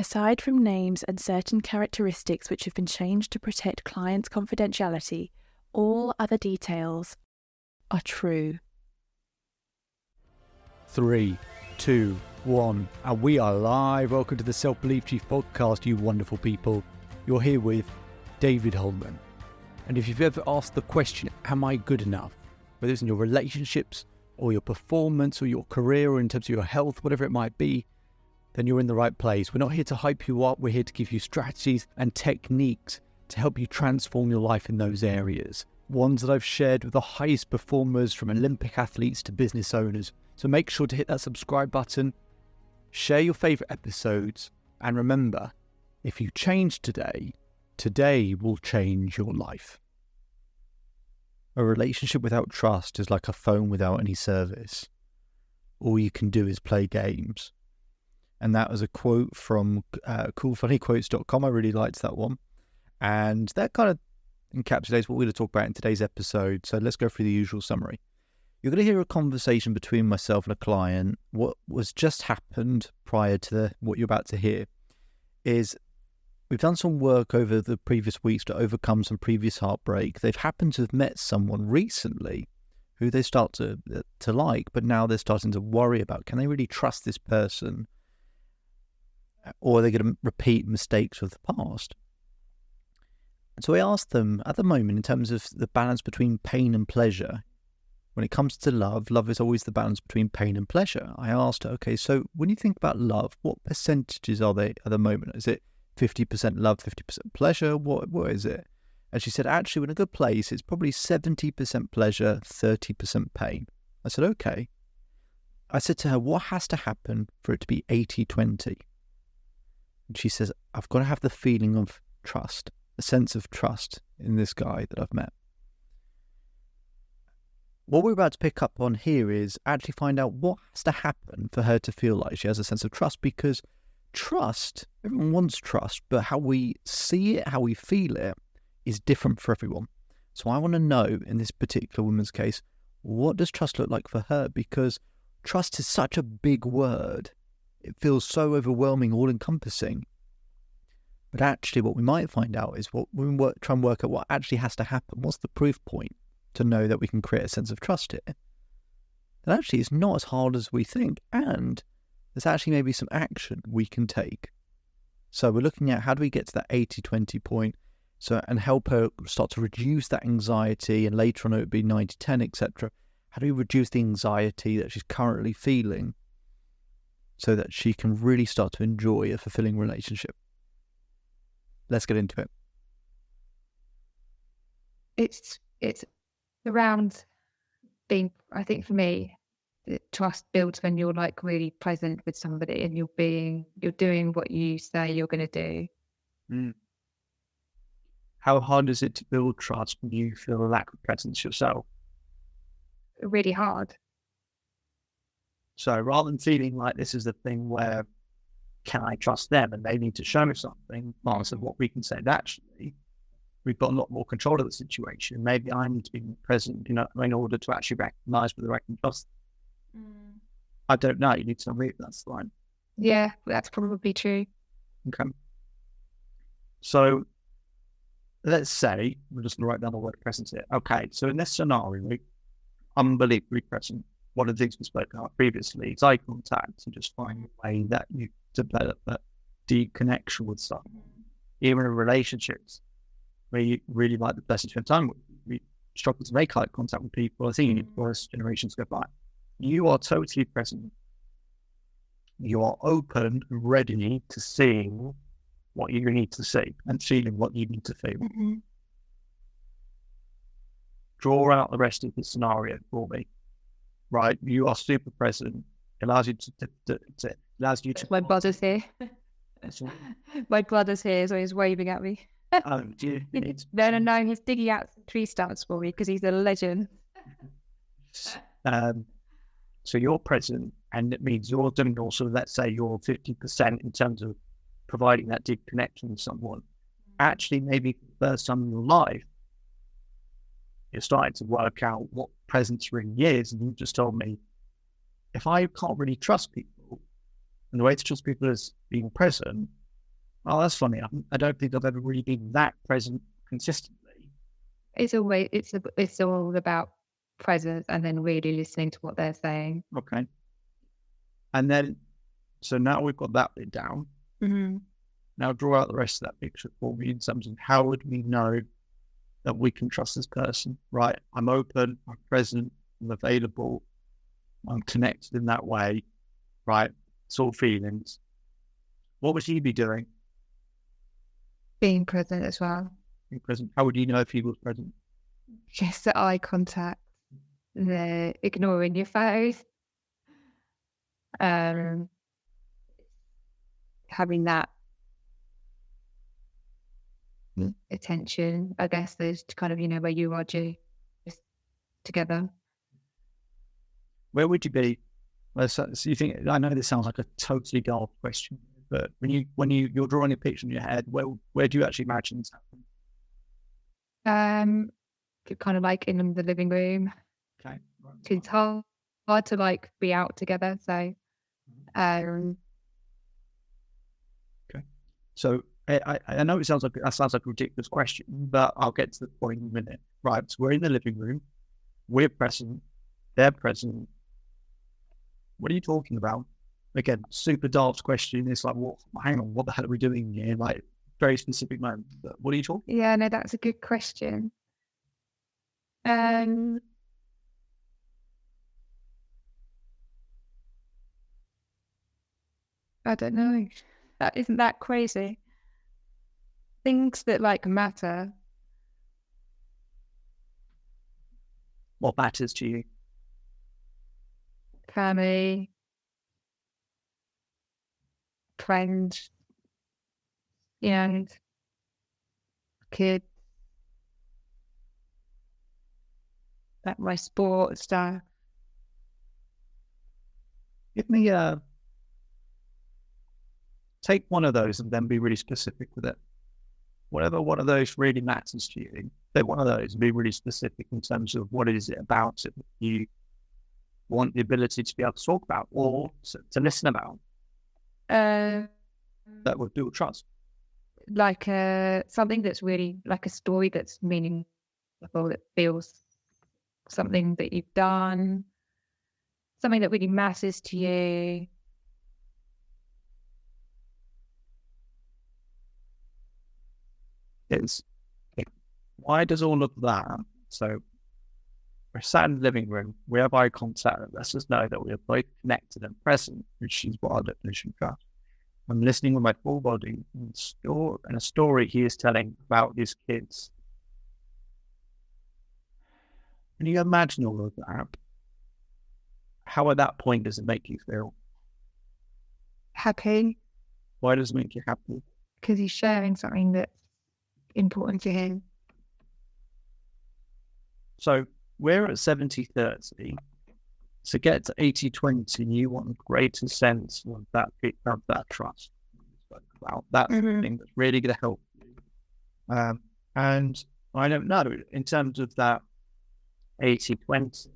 Aside from names and certain characteristics which have been changed to protect clients' confidentiality, all other details are true. 3, 2, 1, and we are live. Welcome to the Self-Belief Chief podcast, you wonderful people. You're here with David Holman. And if you've ever asked the question, am I good enough? Whether it's in your relationships or your performance or your career or in terms of your health, whatever it might be, then you're in the right place. We're not here to hype you up. We're here to give you strategies and techniques to help you transform your life in those areas. Ones that I've shared with the highest performers, from Olympic athletes to business owners. So make sure to hit that subscribe button, share your favorite episodes, and remember, if you change today, today will change your life. A relationship without trust is like a phone without any service. All you can do is play games. And that was a quote from coolfunnyquotes.com. I really liked that one. And that kind of encapsulates what we're going to talk about in today's episode. So let's go through the usual summary. You're going to hear a conversation between myself and a client. What was just happened prior to what you're about to hear is we've done some work over the previous weeks to overcome some previous heartbreak. They've happened to have met someone recently who they start to like, but now they're starting to worry about, can they really trust this person? Or are they going to repeat mistakes of the past? And so I asked them, at the moment, in terms of the balance between pain and pleasure, when it comes to love, love is always the balance between pain and pleasure. I asked her, okay, so when you think about love, what percentages are they at the moment? Is it 50% love, 50% pleasure? What is it? And she said, actually, we're in a good place. It's probably 70% pleasure, 30% pain. I said, okay. I said to her, what has to happen for it to be 80-20? And she says, I've got to have the feeling of trust, a sense of trust in this guy that I've met. What we're about to pick up on here is actually find out what has to happen for her to feel like she has a sense of trust, because trust, everyone wants trust, but how we see it, how we feel it is different for everyone. So I want to know, in this particular woman's case, what does trust look like for her? Because trust is such a big word. It feels so overwhelming, all-encompassing. But actually what we might find out is when we try and work out what actually has to happen. What's the proof point to know that we can create a sense of trust here? And actually it's not as hard as we think, and there's actually maybe some action we can take. So we're looking at how do we get to that 80-20 point, and help her start to reduce that anxiety, and later on it would be 90-10, etc. How do we reduce the anxiety that she's currently feeling so that she can really start to enjoy a fulfilling relationship? Let's get into it. It's around being, I think for me, trust builds when you're like really present with somebody and you're doing what you say you're going to do. How hard is it to build trust when you feel a lack of presence yourself? Really hard. So rather than feeling like this is the thing where, can I trust them and they need to show me something, part of what we can say is actually, we've got a lot more control of the situation. Maybe I need to be present, in order to actually recognize whether I can trust them. I don't know. You need to tell me if that's fine. Yeah, that's probably true. Okay. So let's say, we're just going to write down the word presence here. Okay, so in this scenario, unbelievably present. One of the things we spoke about previously is eye contact, and just find a way that you develop that deep connection with someone. Even in relationships where you really like the person to spend time with, we struggle to make eye contact with people. I think as generations go by, you are totally present. You are open and ready to seeing what you need to see and feeling what you need to feel. Mm-hmm. Draw out the rest of the scenario for me. Right, you are super present. It allows you to. My brother's here. My brother's here, so he's waving at me. Oh, do you? No, he's digging out some tree stumps for me because he's a legend. So you're present, and it means you're doing also, let's say you're 50% in terms of providing that deep connection with someone. Actually, maybe for the first time in your life, you're starting to work out what presence really is. And you just told me, if I can't really trust people, and the way to trust people is being present, Oh, that's funny. I don't think I've ever really been that present consistently. It's all about presence and then really listening to what they're saying. Okay. And then, so now we've got that bit down. Mm-hmm. Now draw out the rest of that picture for me in terms of how would we know that we can trust this person, right? I'm open, I'm present, I'm available, I'm connected in that way, right? It's all feelings. What would he be doing? Being present as well. Being present. How would you know if he was present? Yes, the eye contact, the ignoring your phone, having that attention. I guess there's kind of, where you are just together. Where would you be? So you think? I know this sounds like a totally dull question, but when you're drawing a picture in your head, where do you actually imagine this happening? Kind of like in the living room. Okay. It's hard to like be out together. So, okay. So I know that sounds like a ridiculous question, but I'll get to the point in a minute. Right. So we're in the living room. We're present. They're present. What are you talking about? Again, super daft question. It's like, well, hang on, what the hell are we doing here? Like, very specific moment. But what are you talking? Yeah, no, that's a good question. I don't know. That isn't that crazy. Things that like matter. What matters to you? Family, friends, and kids, like my sport stuff. Give me take one of those and then be really specific with it. Whatever one of those really matters to you, take one of those and be really specific in terms of what is it about it that you want the ability to be able to talk about or to listen about. That would build trust. Like something that's really like a story that's meaningful, that feels something that you've done, something that really matters to you. Why does all of that? So we're sat in the living room, we have eye contact, that lets us know that we are both connected and present, which is what our definition of trust. I'm listening with my full body and a story he is telling about his kids. Can you imagine all of that? How at that point does it make you feel? Happy. Why does it make you happy? Because he's sharing something that's important to him. So we're at 70-30. To get to 80-20, you want a greater sense of that trust. About that thing that's really going to help you. And I don't know, in terms of that 80-20,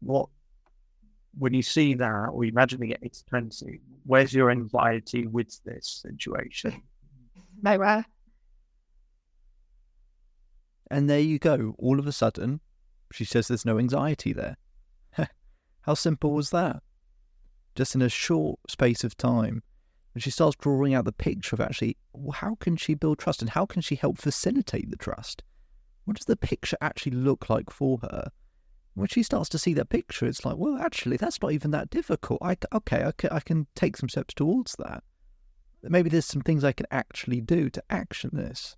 when you see that, or you imagine it 80-20, where's your anxiety with this situation? Nowhere. And there you go. All of a sudden, she says there's no anxiety there. How simple was that? Just in a short space of time. And she starts drawing out the picture of actually, how can she build trust and how can she help facilitate the trust? What does the picture actually look like for her? When she starts to see that picture, it's like, well, actually, that's not even that difficult. I can take some steps towards that. Maybe there's some things I can actually do to action this.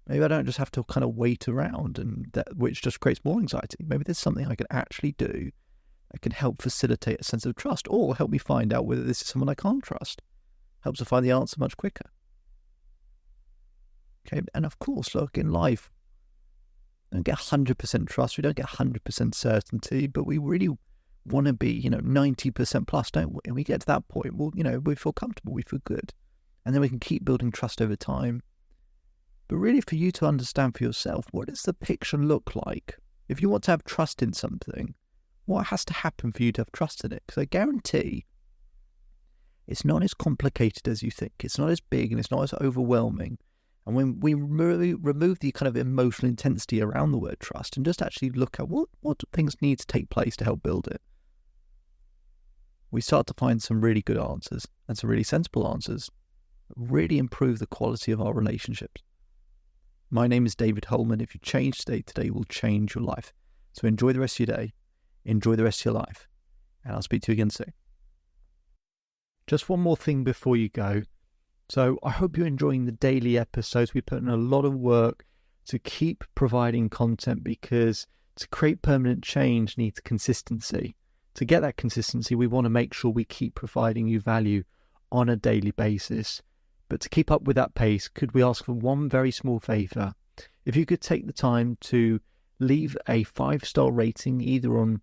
Maybe I don't just have to kind of wait around, which just creates more anxiety. Maybe there's something I can actually do that can help facilitate a sense of trust, or help me find out whether this is someone I can't trust. Helps her find the answer much quicker. Okay, and of course, look, in life, we don't get 100% trust, we don't get 100% certainty, but we really want to be, 90% plus, don't we? And we get to that point, well, we feel comfortable, we feel good. And then we can keep building trust over time. But really, for you to understand for yourself, what does the picture look like? If you want to have trust in something, what has to happen for you to have trust in it? Because I guarantee it's not as complicated as you think. It's not as big and it's not as overwhelming. And when we remove the kind of emotional intensity around the word trust and just actually look at what things need to take place to help build it, we start to find some really good answers and some really sensible answers that really improve the quality of our relationships. My name is David Holman. If you change today will change your life. So enjoy the rest of your day, enjoy the rest of your life, and I'll speak to you again soon. Just one more thing before you go. So I hope you're enjoying the daily episodes. We put in a lot of work to keep providing content because to create permanent change needs consistency. To get that consistency, we want to make sure we keep providing you value on a daily basis. But to keep up with that pace, could we ask for one very small favour? If you could take the time to leave a 5-star rating either on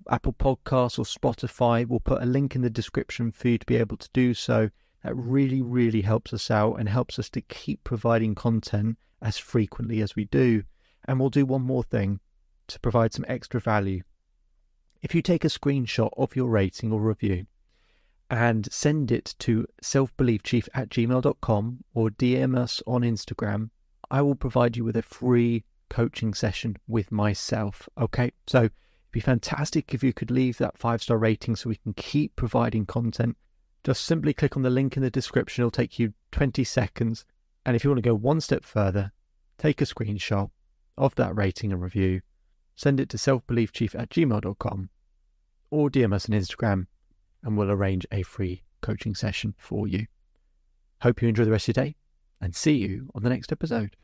Apple Podcasts or Spotify. We'll put a link in the description for you to be able to do so. That really, really helps us out and helps us to keep providing content as frequently as we do. And we'll do one more thing to provide some extra value. If you take a screenshot of your rating or review and send it to selfbeliefchief@gmail.com or DM us on Instagram, I will provide you with a free coaching session with myself. Okay, so it'd be fantastic if you could leave that 5-star rating so we can keep providing content. Just simply click on the link in the description. It'll take you 20 seconds. And if you want to go one step further, take a screenshot of that rating and review, send it to selfbeliefchief@gmail.com or DM us on Instagram and we'll arrange a free coaching session for you. Hope you enjoy the rest of your day and see you on the next episode.